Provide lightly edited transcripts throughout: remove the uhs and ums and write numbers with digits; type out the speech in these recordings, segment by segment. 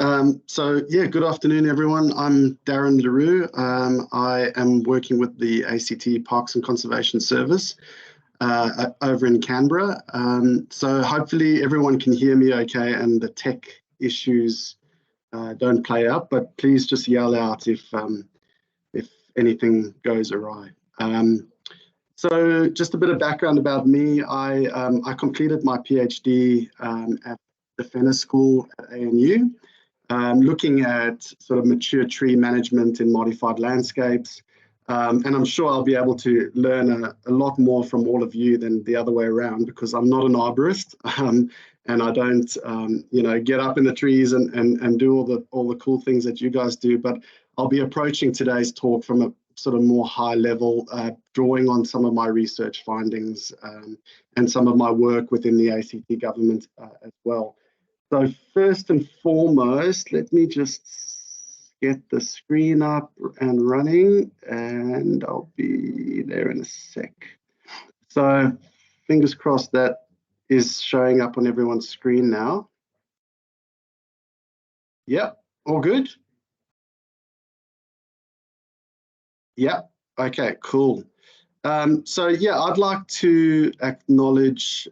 Yeah, good afternoon, everyone. I'm Darren Le Roux. I am working with the ACT Parks and Conservation Service over in Canberra. So hopefully everyone can hear me okay and the tech issues don't play out, but please just yell out if anything goes awry. So just a bit of background about me. I completed my PhD at the Fenner School at ANU. Looking at sort of mature tree management in modified landscapes. And I'm sure I'll be able to learn a lot more from all of you than the other way around, because I'm not an arborist and I don't, get up in the trees and do all the cool things that you guys do. But I'll be approaching today's talk from a sort of more high level, drawing on some of my research findings and some of my work within the ACT government as well. So first and foremost, let me just get the screen up and running, and I'll be there in a sec. So fingers crossed that is showing up on everyone's screen now. Yep, all good? Yep, okay, cool. So yeah, I'd like to acknowledge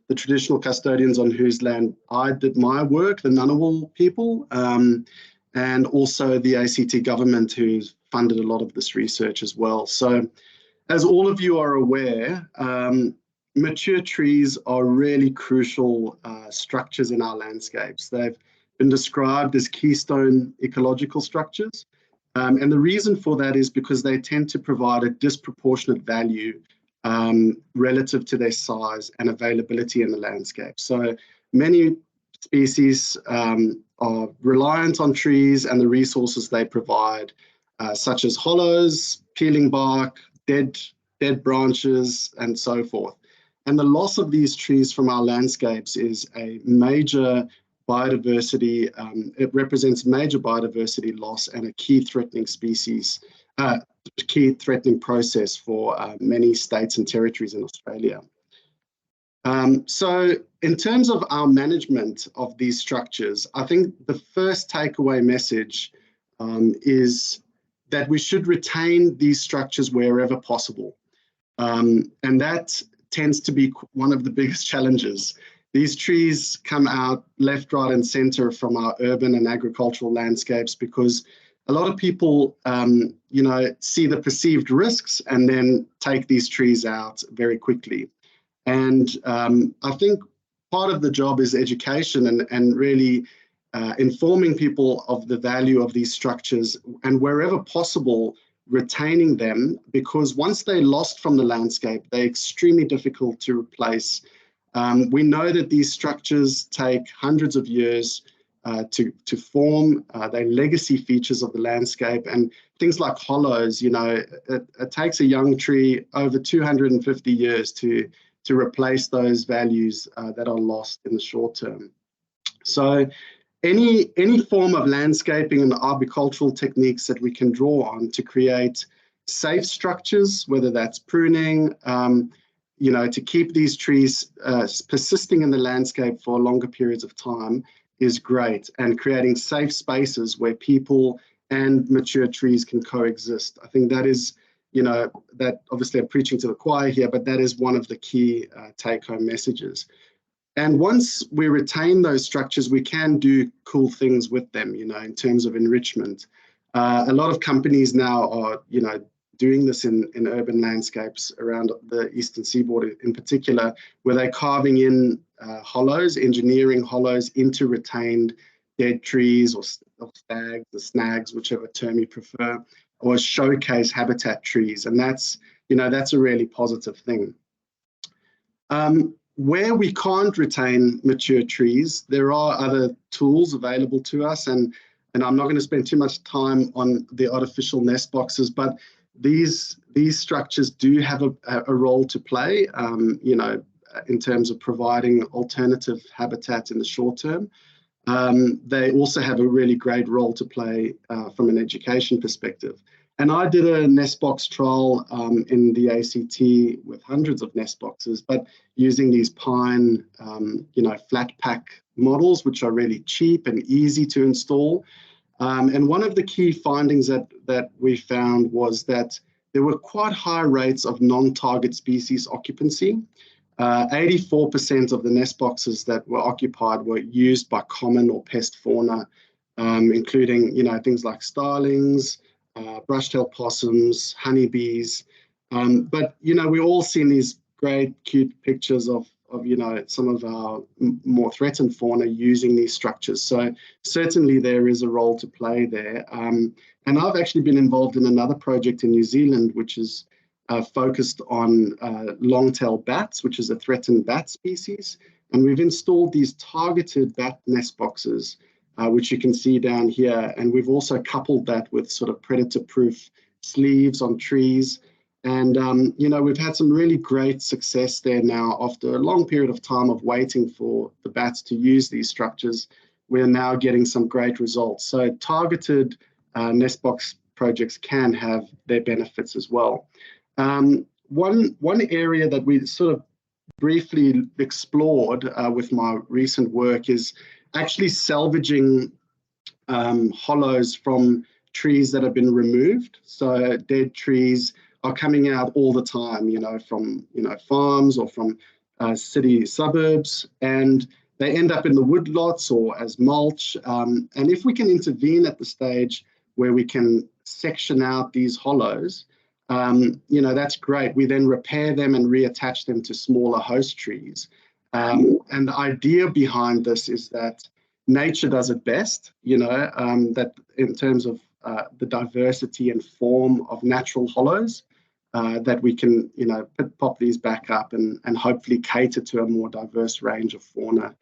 the traditional custodians on whose land I did my work, the Ngunnawal people, and also the ACT government, who's funded a lot of this research as well. So as all of you are aware, mature trees are really crucial structures in our landscapes. They've been described as keystone ecological structures. And the reason for that is because they tend to provide a disproportionate value relative to their size and availability in the landscape. So many species are reliant on trees and the resources they provide, such as hollows, peeling bark, dead branches, and so forth. And the loss of these trees from our landscapes is a major biodiversity, it represents major biodiversity loss and a key threatening species, key threatening process for many states and territories in Australia. So in terms of our management of these structures, I think the first takeaway message is that we should retain these structures wherever possible. And that tends to be one of the biggest challenges. These trees come out left, right, and center from our urban and agricultural landscapes because a lot of people, see the perceived risks and then take these trees out very quickly. And I think part of the job is education and really informing people of the value of these structures and wherever possible, retaining them, because once they're lost from the landscape, they're extremely difficult to replace. We know that these structures take hundreds of years to form. They're legacy features of the landscape, and things like hollows, it takes a young tree over 250 years to replace those values that are lost in the short term. So any form of landscaping and arboricultural techniques that we can draw on to create safe structures, whether that's pruning, to keep these trees persisting in the landscape for longer periods of time is great, and creating safe spaces where people and mature trees can coexist. I think that is, that obviously I'm preaching to the choir here, but that is one of the key take-home messages. And once we retain those structures, we can do cool things with them, in terms of enrichment. A lot of companies now are, doing this in urban landscapes around the eastern seaboard in particular, where they're carving in hollows, engineering hollows into retained dead trees or stags or snags, whichever term you prefer, or showcase habitat trees. And that's, that's a really positive thing. Where we can't retain mature trees, there are other tools available to us, and I'm not going to spend too much time on the artificial nest boxes, but these structures do have a role to play, in terms of providing alternative habitat in the short term. They also have a really great role to play from an education perspective. And I did a nest box trial in the ACT with hundreds of nest boxes, but using these pine, flat pack models, which are really cheap and easy to install. And one of the key findings that we found was that there were quite high rates of non-target species occupancy. 84% of the nest boxes that were occupied were used by common or pest fauna, including, things like starlings, brush-tailed possums, honeybees. But, we've all seen these great, cute pictures of some of our more threatened fauna using these structures. So certainly there is a role to play there. And I've actually been involved in another project in New Zealand, which is focused on long-tailed bats, which is a threatened bat species. And we've installed these targeted bat nest boxes, which you can see down here. And we've also coupled that with sort of predator-proof sleeves on trees. And, we've had some really great success there now. After a long period of time of waiting for the bats to use these structures, we're now getting some great results. So targeted nest box projects can have their benefits as well. One area that we sort of briefly explored with my recent work is actually salvaging hollows from trees that have been removed. So dead trees are coming out all the time, from farms or from city suburbs, and they end up in the woodlots or as mulch. And if we can intervene at the stage where we can section out these hollows, that's great. We then repair them and reattach them to smaller host trees. And the idea behind this is that nature does it best, that in terms of the diversity and form of natural hollows, that we can, pop these back up and hopefully cater to a more diverse range of fauna.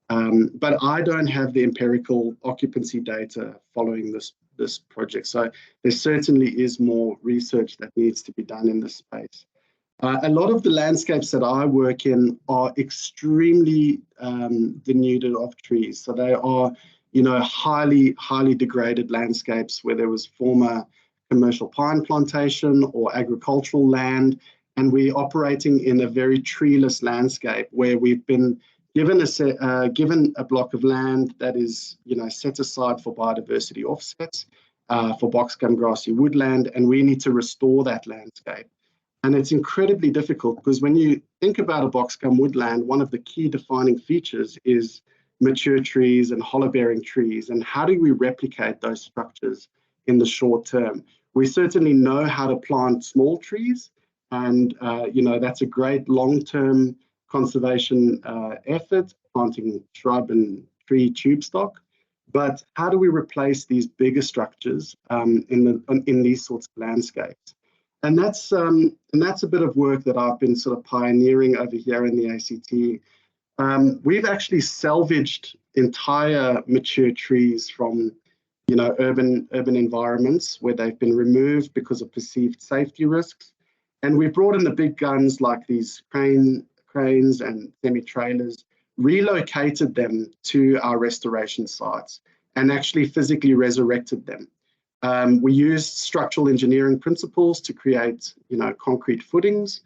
But I don't have the empirical occupancy data following this project. So there certainly is more research that needs to be done in this space. A lot of the landscapes that I work in are extremely denuded of trees. So they are, highly, highly degraded landscapes where there was former commercial pine plantation or agricultural land. And we're operating in a very treeless landscape where we've been given a block of land that is, set aside for biodiversity offsets, for boxgum grassy woodland, and we need to restore that landscape. And it's incredibly difficult because when you think about a boxgum woodland, one of the key defining features is mature trees and hollow-bearing trees. And how do we replicate those structures in the short term? We certainly know how to plant small trees, and that's a great long-term conservation effort, planting shrub and tree tube stock. But how do we replace these bigger structures in these sorts of landscapes? And that's a bit of work that I've been sort of pioneering over here in the ACT. We've actually salvaged entire mature trees from urban environments where they've been removed because of perceived safety risks. And we brought in the big guns like these cranes and semi-trailers, relocated them to our restoration sites and actually physically resurrected them. We used structural engineering principles to create, concrete footings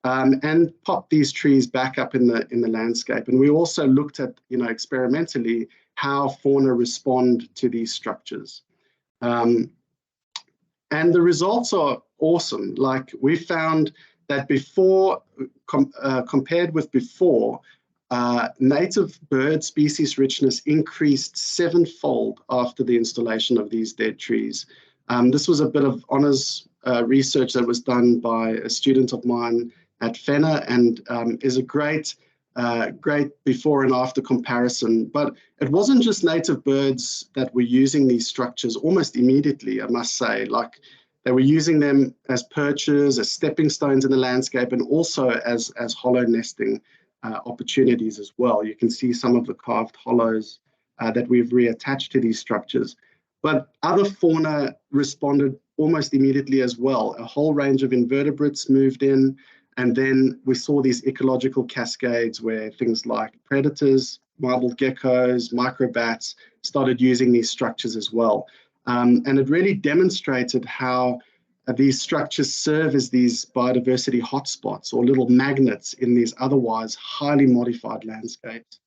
and pop these trees back up in the landscape. And we also looked at, experimentally how fauna respond to these structures. And the results are awesome. Like we found that before, compared with before, native bird species richness increased 7-fold after the installation of these dead trees. This was a bit of honours research that was done by a student of mine at Fenner, and is a great before and after comparison. But it wasn't just native birds that were using these structures almost immediately, I must say. Like they were using them as perches, as stepping stones in the landscape, and also as hollow nesting opportunities as well. You can see some of the carved hollows that we've reattached to these structures. But other fauna responded almost immediately as well. A whole range of invertebrates moved in, and then we saw these ecological cascades where things like predators, marbled geckos, microbats started using these structures as well. And it really demonstrated how these structures serve as these biodiversity hotspots or little magnets in these otherwise highly modified landscapes.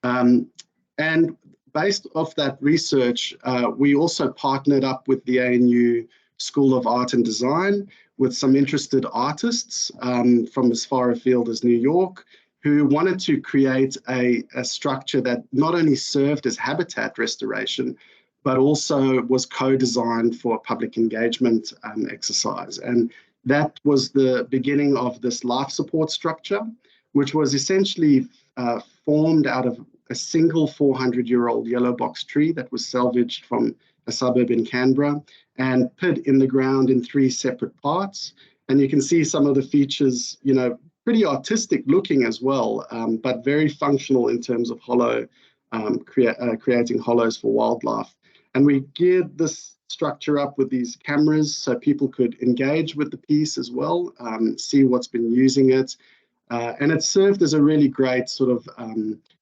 And based off that research, we also partnered up with the ANU School of Art and Design with some interested artists from as far afield as New York, who wanted to create a structure that not only served as habitat restoration, but also was co-designed for a public engagement exercise. And that was the beginning of this life support structure, which was essentially formed out of a single 400-year-old yellow box tree that was salvaged from a suburb in Canberra and put in the ground in 3 separate parts. And you can see some of the features, you know, pretty artistic looking as well, but very functional in terms of hollow, creating hollows for wildlife. And we geared this structure up with these cameras so people could engage with the piece as well, see what's been using it. And it served as a really great sort of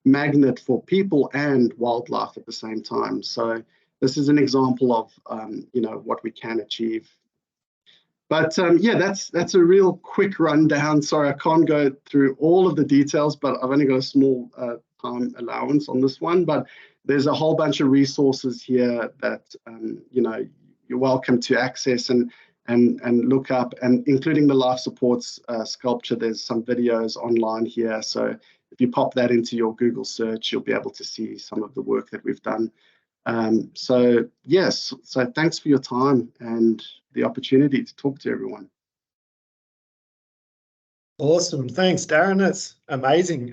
magnet for people and wildlife at the same time. So this is an example of, you know, what we can achieve. But yeah, that's a real quick rundown. Sorry, I can't go through all of the details, but I've only got a small time allowance on this one. But there's a whole bunch of resources here that you know, you're welcome to access and look up, and including the life supports sculpture. There's some videos online here, so if you pop that into your Google search, you'll be able to see some of the work that we've done. So yes, so thanks for your time and the opportunity to talk to everyone. Awesome, thanks Darren, that's amazing.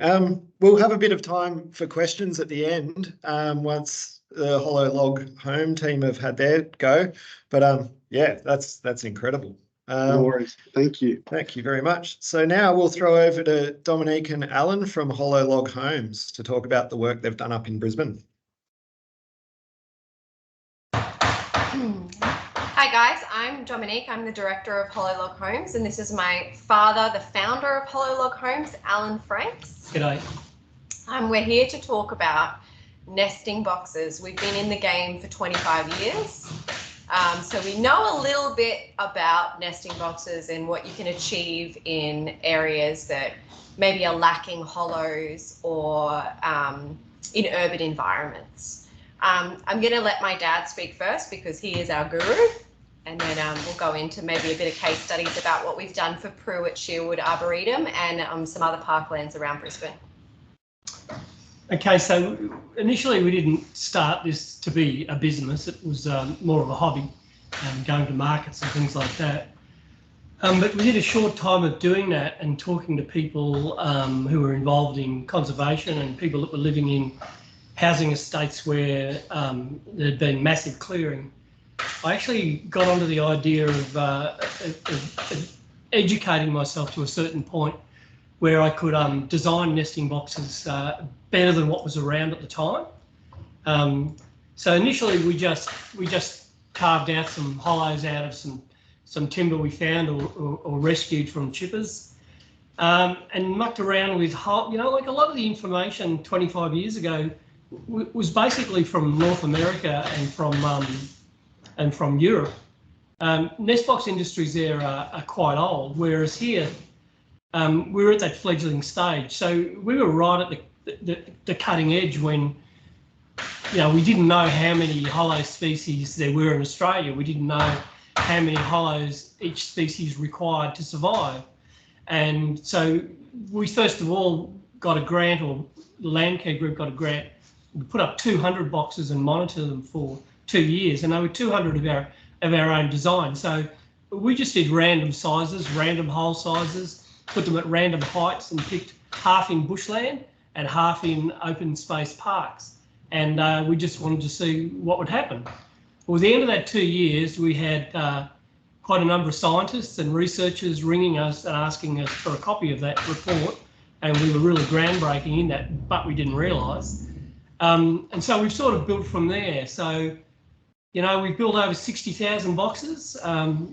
We'll have a bit of time for questions at the end once the Hollow Log Home team have had their go, but yeah, that's incredible. No worries, thank you. Thank you very much. So now we'll throw over to Dominique and Alan from Hollow Log Homes to talk about the work they've done up in Brisbane. Hi guys, I'm Dominique. I'm the director of Hollow Log Homes, and this is my father, the founder of Hollow Log Homes, Alan Franks. G'day. We're here to talk about nesting boxes. We've been in the game for 25 years, so we know a little bit about nesting boxes and what you can achieve in areas that maybe are lacking hollows or in urban environments. I'm going to let my dad speak first because he is our guru, and then we'll go into maybe a bit of case studies about what we've done for Prue at Sherwood Arboretum and some other parklands around Brisbane. Okay, so initially we didn't start this to be a business. It was more of a hobby, going to markets and things like that. But within a short time of doing that and talking to people who were involved in conservation and people that were living in housing estates where there had been massive clearing, I actually got onto the idea of educating myself to a certain point where I could design nesting boxes better than what was around at the time. So initially we just carved out some hollows out of some timber we found or rescued from chippers, and mucked around with, you know, like a lot of the information 25 years ago was basically from North America and from Europe. Nest box industries there are quite old, whereas here we're at that fledgling stage. So we were right at the cutting edge when, you know, we didn't know how many hollow species there were in Australia. We didn't know how many hollows each species required to survive. And so we first of all got a grant, or the Landcare Group got a grant. We put up 200 boxes and monitored them for 2 years, and they were 200 of our own design. So we just did random sizes, random hole sizes, put them at random heights, and picked half in bushland and half in open space parks. And we just wanted to see what would happen. Well, at the end of that 2 years, we had quite a number of scientists and researchers ringing us and asking us for a copy of that report, and we were really groundbreaking in that, but we didn't realise. And so we've sort of built from there. So, you know, we've built over 60,000 boxes.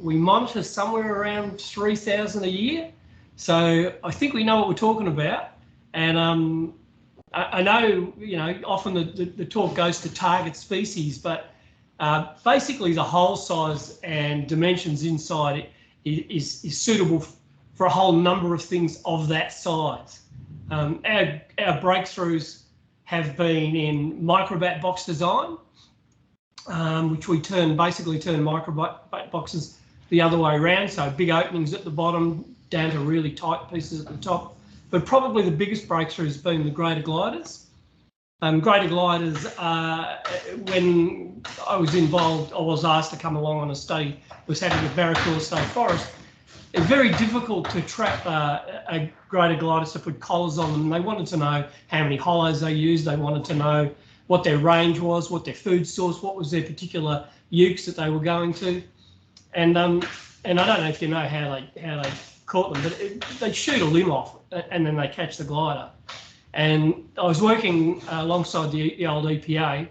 We monitor somewhere around 3,000 a year. So I think we know what we're talking about. And I know, you know, often the talk goes to target species, but Basically, the hole size and dimensions inside is suitable for a whole number of things of that size. Our breakthroughs have been in microbat box design, which we basically turn microbat boxes the other way around, so big openings at the bottom down to really tight pieces at the top. But probably the biggest breakthrough has been the greater gliders. Greater gliders, when I was involved, I was asked to come along on a study, was having a Barracool State Forest. It's very difficult to trap a greater gliders to put collars on them. They wanted to know how many hollows they used. They wanted to know what their range was, what their food source, what was their particular ukes that they were going to. And I don't know if you know how they caught them, but they shoot a limb off and then they catch the glider. And I was working alongside the old EPA,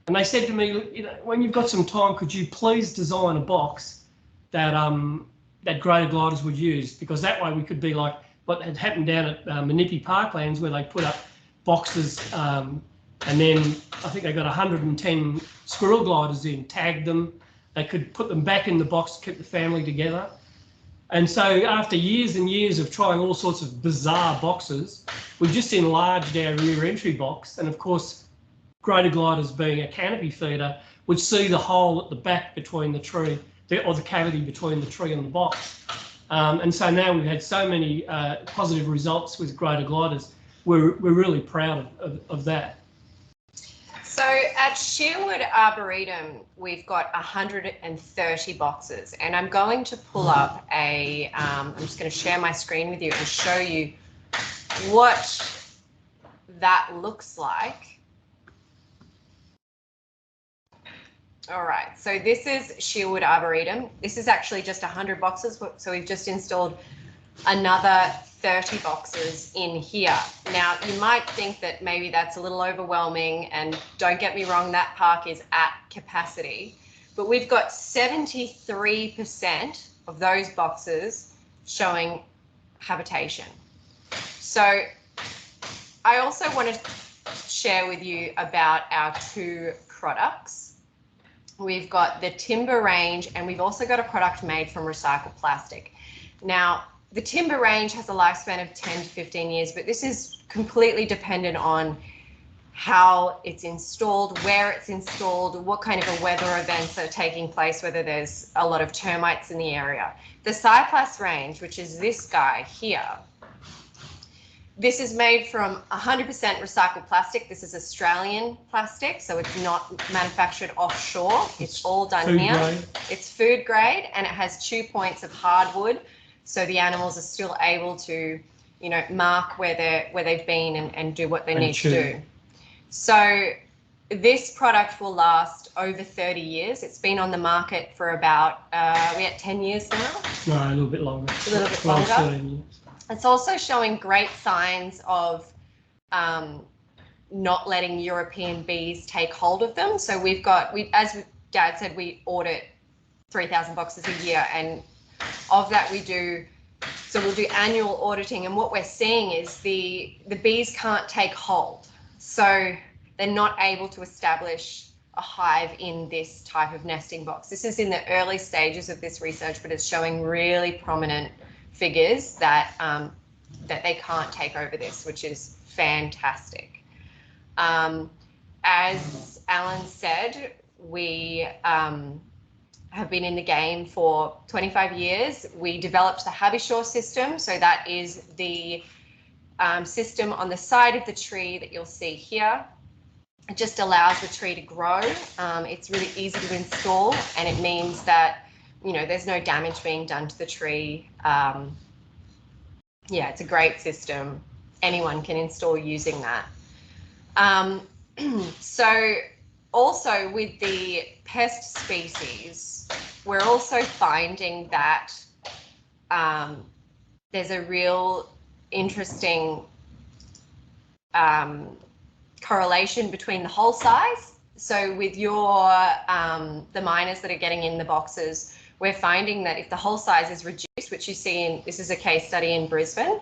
and they said to me, you know, when you've got some time, could you please design a box that that greater gliders would use, because that way we could be like what had happened down at Menippi Parklands, where they put up boxes and then I think they got 110 squirrel gliders in, tagged them. They could put them back in the box to keep the family together. And so after years and years of trying all sorts of bizarre boxes, we just enlarged our rear entry box. And of course, greater gliders being a canopy feeder would see the hole at the back between the tree, or the cavity between the tree and the box. And so now we've had so many positive results with greater gliders. We're really proud of that. So at Sherwood Arboretum, we've got 130 boxes, and I'm going to pull up I'm just going to share my screen with you and show you what that looks like. All right, so this is Sherwood Arboretum. This is actually just 100 boxes, so we've just installed another 30 boxes in here. Now, you might think that maybe that's a little overwhelming, and don't get me wrong, that park is at capacity, but we've got 73% of those boxes showing habitation. So I also want to share with you about our two products. We've got the timber range, and we've also got a product made from recycled plastic. Now, the timber range has a lifespan of 10 to 15 years, but this is completely dependent on how it's installed, where it's installed, what kind of a weather events are taking place, whether there's a lot of termites in the area. The Cyplast range, which is this guy here, this is made from 100% recycled plastic. This is Australian plastic, so it's not manufactured offshore. It's all done here. Grade. It's food grade, and it has 2 points of hardwood, so the animals are still able to, you know, mark where they've been and do what they need to do. So this product will last over 30 years. It's been on the market for about, we're at 10 years now? No, a little bit longer. A little bit longer. It's also showing great signs of not letting European bees take hold of them. So we've got, as Dad said, we audit 3,000 boxes a year, and of that we'll do annual auditing, and what we're seeing is the bees can't take hold. So they're not able to establish a hive in this type of nesting box. This is in the early stages of this research, but it's showing really prominent figures that that they can't take over this, which is fantastic. As Alan said, we have been in the game for 25 years. We developed the Habishore system, so that is the system on the side of the tree that you'll see here. It just allows the tree to grow. It's really easy to install, and it means that, you know, there's no damage being done to the tree. Yeah, it's a great system. Anyone can install using that. So also with the pest species, we're also finding that there's a real interesting correlation between the hole size. So with your the miners that are getting in the boxes, we're finding that if the hole size is reduced, which you see in, this is a case study in Brisbane,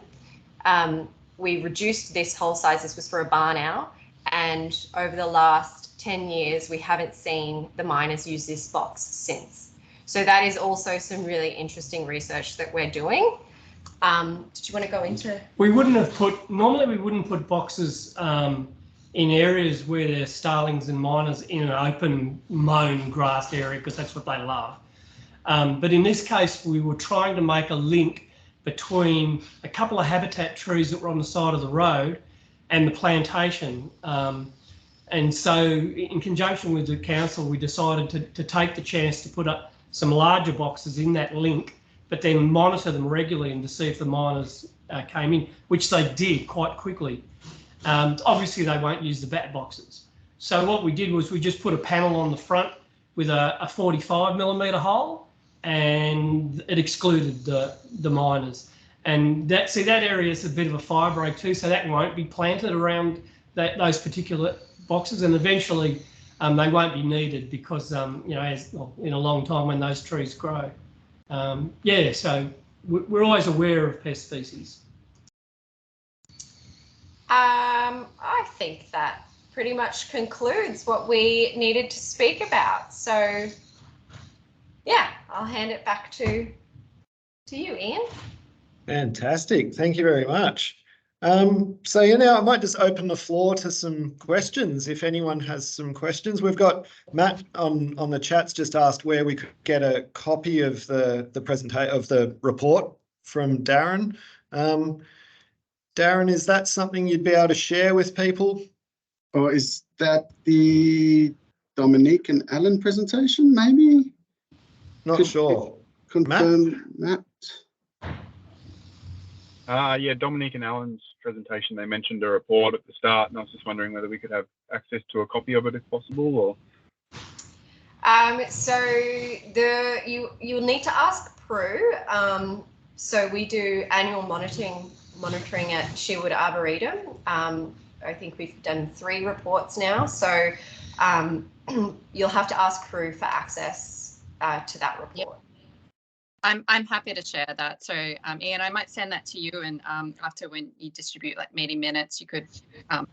we reduced this hole size, this was for a barn owl, and over the last 10 years, we haven't seen the miners use this box since. So that is also some really interesting research that we're doing. Did you want to go into? Normally we wouldn't put boxes in areas where there's starlings and miners in an open mown grassed area, because that's what they love. But in this case, we were trying to make a link between a couple of habitat trees that were on the side of the road and the plantation. And so in conjunction with the council, we decided to take the chance to put up some larger boxes in that link, but then monitor them regularly and to see if the miners came in, which they did quite quickly. Obviously, they won't use the bat boxes. So what we did was we just put a panel on the front with a 45mm hole, and it excluded the miners. And that area is a bit of a fire break too, so that won't be planted around those particular boxes, and eventually they won't be needed because you know, in a long time when those trees grow. Yeah, so we're always aware of pest species. I think that pretty much concludes what we needed to speak about. So yeah, I'll hand it back to you, Ian. Fantastic. Thank you very much. So yeah, now I might just open the floor to some questions. If anyone has some questions, we've got Matt on the chats just asked where we could get a copy of the presentation of the report from Darren. Darren, is that something you'd be able to share with people? Or is that the Dominique and Alan presentation, maybe? Not sure. Confirm, Matt? Yeah, Dominique and Alan's presentation, they mentioned a report at the start, and I was just wondering whether we could have access to a copy of it if possible, or? So you'll need to ask Prue. So we do annual monitoring at Sherwood Arboretum. I think we've done 3 reports now. So you'll have to ask Prue for access to that report. Yep. I'm happy to share that. So Ian, I might send that to you, and after when you distribute like meeting minutes, you could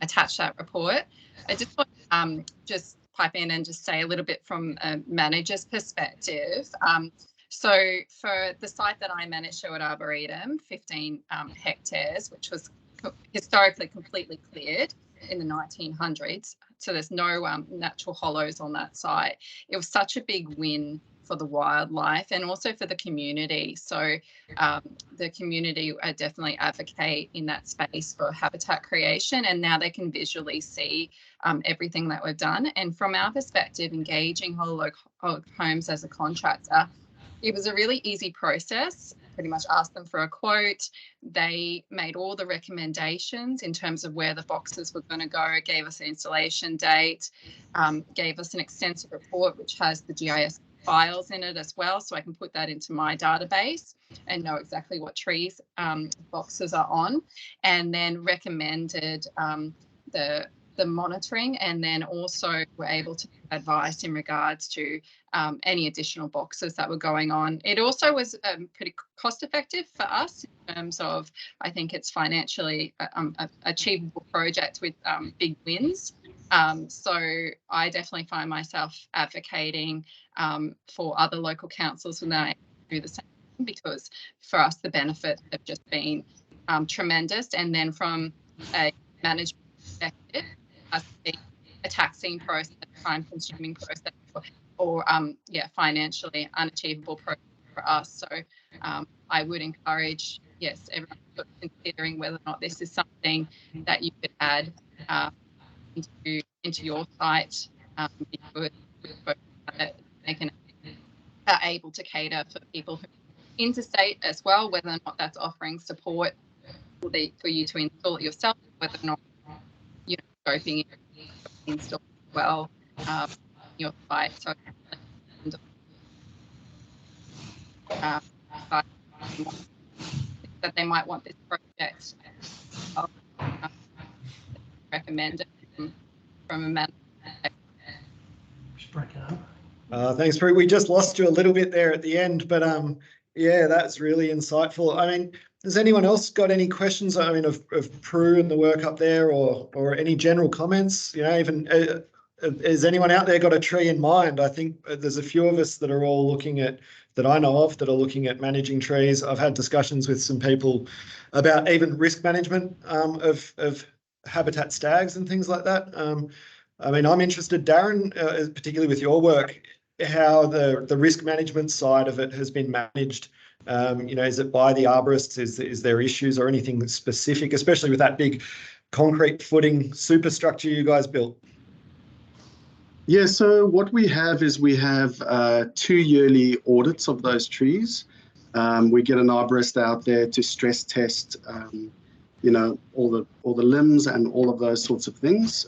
attach that report. I just want to just pipe in and just say a little bit from a manager's perspective. So for the site that I manage, Sherwood Arboretum, 15 hectares, which was historically completely cleared in the 1900s. So there's no natural hollows on that site. It was such a big win for the wildlife and also for the community. So the community definitely advocate in that space for habitat creation, and now they can visually see everything that we've done. And from our perspective, engaging Hollow Log Homes as a contractor, it was a really easy process. Pretty much asked them for a quote. They made all the recommendations in terms of where the boxes were going to go, gave us an installation date, gave us an extensive report which has the GIS files in it as well, so I can put that into my database and know exactly what trees boxes are on, and then recommended the monitoring, and then also were able to give advice in regards to any additional boxes that were going on. It also was pretty cost effective for us in terms of, I think it's financially achievable project with big wins. So I definitely find myself advocating for other local councils when they do the same, because for us the benefits have just been tremendous. And then from a management perspective, a taxing process, time-consuming process, or financially unachievable process for us. So I would encourage, yes, everyone considering whether or not this is something that you could add into your site, because they can are able to cater for people who are interstate as well, whether or not that's offering support for you to install it yourself, whether or not scoping install as well your site. So that they might want this project recommended from a manager. Thanks, Prue. We just lost you a little bit there at the end, but yeah, that's really insightful. I mean, has anyone else got any questions? I mean, of Prue and the work up there, or any general comments? You know, even has anyone out there got a tree in mind? I think there's a few of us that are all looking at, that I know of, that are looking at managing trees. I've had discussions with some people about even risk management of habitat stags and things like that. I mean, I'm interested, Darren, particularly with your work, how the risk management side of it has been managed. You know, is it by the arborists? Is there issues or anything specific, especially with that big concrete footing superstructure you guys built? Yeah, so what we have is we have 2 yearly audits of those trees. We get an arborist out there to stress test, you know, all the limbs and all of those sorts of things.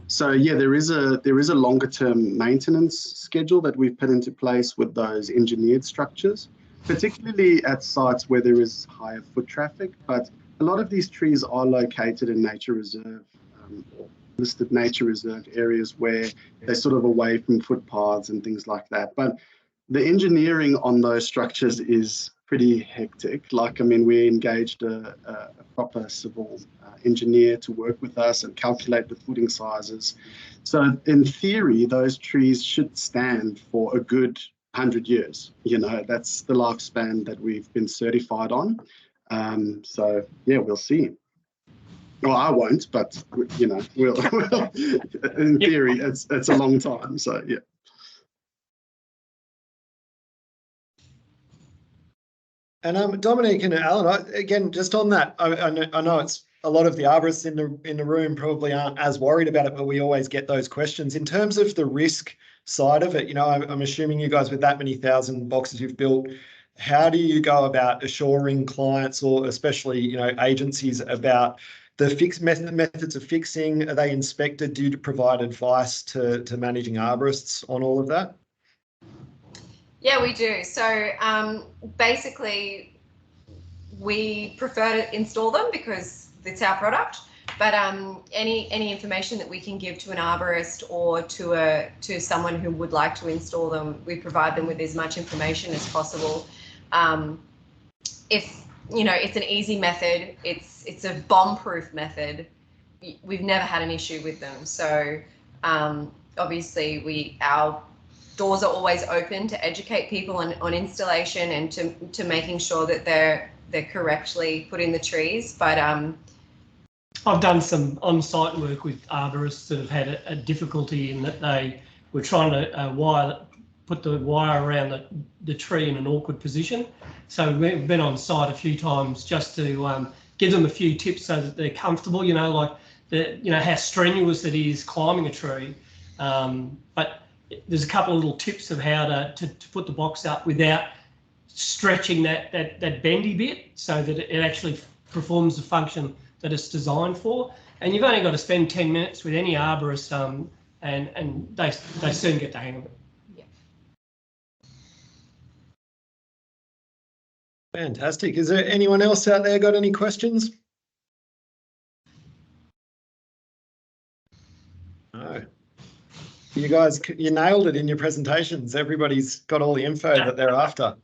So yeah, there is a longer term maintenance schedule that we've put into place with those engineered structures, particularly at sites where there is higher foot traffic. But a lot of these trees are located in nature reserve or listed nature reserve areas where they're sort of away from footpaths and things like that. But the engineering on those structures is pretty hectic. Like, I mean, we engaged a proper civil engineer to work with us and calculate the footing sizes. So in theory, those trees should stand for a good 100 years. You know, that's the lifespan that we've been certified on. So yeah, we'll see. Well, I won't, but you know, we'll in theory, it's a long time. So yeah. And Dominique and Alan, again, just on that, I know it's a lot of the arborists in the room probably aren't as worried about it, but we always get those questions in terms of the risk side of it. You know, I'm assuming you guys with that many thousand boxes you've built, how do you go about assuring clients or especially, you know, agencies about the methods of fixing? Are they inspected? Do you provide advice to managing arborists on all of that? Yeah, we do. So basically, we prefer to install them because it's our product. But any information that we can give to an arborist or to someone who would like to install them, we provide them with as much information as possible. If you know, it's an easy method. It's a bomb-proof method. We've never had an issue with them. So obviously, our doors are always open to educate people on installation and to making sure that they're correctly put in the trees. But I've done some on-site work with arborists that have had a difficulty in that they were trying to put the wire around the tree in an awkward position. So we've been on site a few times just to give them a few tips so that they're comfortable. You know, like how strenuous it is climbing a tree. But there's a couple of little tips of how to put the box up without stretching that bendy bit so that it actually performs the function that it's designed for. And you've only got to spend 10 minutes with any arborist and they soon get the hang of it. Yeah. Fantastic. Is there anyone else out there got any questions? No. You guys, you nailed it in your presentations. Everybody's got all the info that they're after.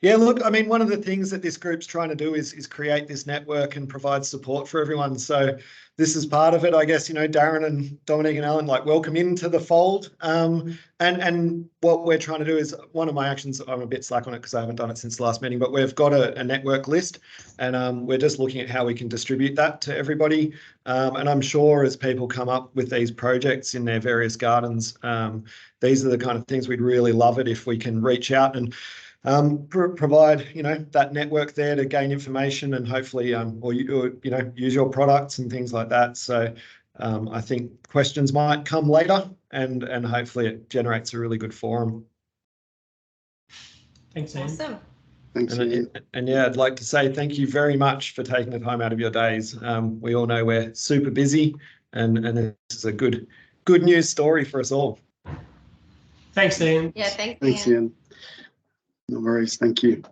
Yeah, look, I mean, one of the things that this group's trying to do is create this network and provide support for everyone. So this is part of it, I guess. You know, Darren and Dominique and Alan, like, welcome into the fold. And what we're trying to do is, one of my actions, I'm a bit slack on it because I haven't done it since the last meeting, but we've got a network list, and we're just looking at how we can distribute that to everybody. And I'm sure as people come up with these projects in their various gardens, these are the kind of things we'd really love it if we can reach out and provide, you know, that network there to gain information and hopefully, use your products and things like that. So I think questions might come later, and hopefully it generates a really good forum. Thanks, Ian. Awesome. Thanks, Ian. And yeah, I'd like to say thank you very much for taking the time out of your days. We all know we're super busy, and this is a good news story for us all. Thanks, Ian. Yeah, thanks, Thanks, Ian. Ian. No worries. Thank you.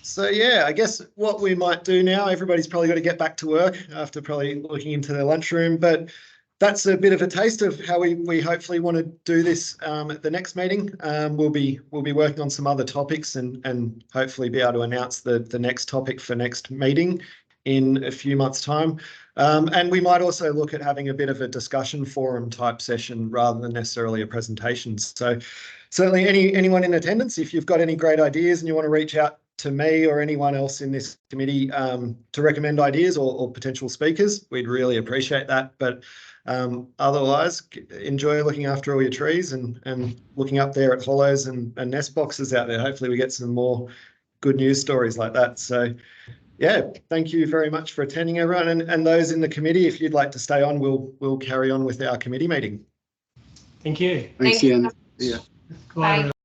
So yeah, I guess what we might do now, everybody's probably got to get back to work after probably looking into their lunchroom, but that's a bit of a taste of how we hopefully want to do this at the next meeting. We'll be working on some other topics and hopefully be able to announce the next topic for next meeting in a few months' time. And we might also look at having a bit of a discussion forum type session rather than necessarily a presentation. So certainly anyone in attendance, if you've got any great ideas and you want to reach out to me or anyone else in this committee to recommend ideas or potential speakers, we'd really appreciate that. But otherwise, enjoy looking after all your trees and looking up there at hollows and nest boxes out there. Hopefully we get some more good news stories like that. So yeah, thank you very much for attending, everyone. And those in the committee, if you'd like to stay on, we'll carry on with our committee meeting. Thank you. Thanks, Ian. Yeah. Bye.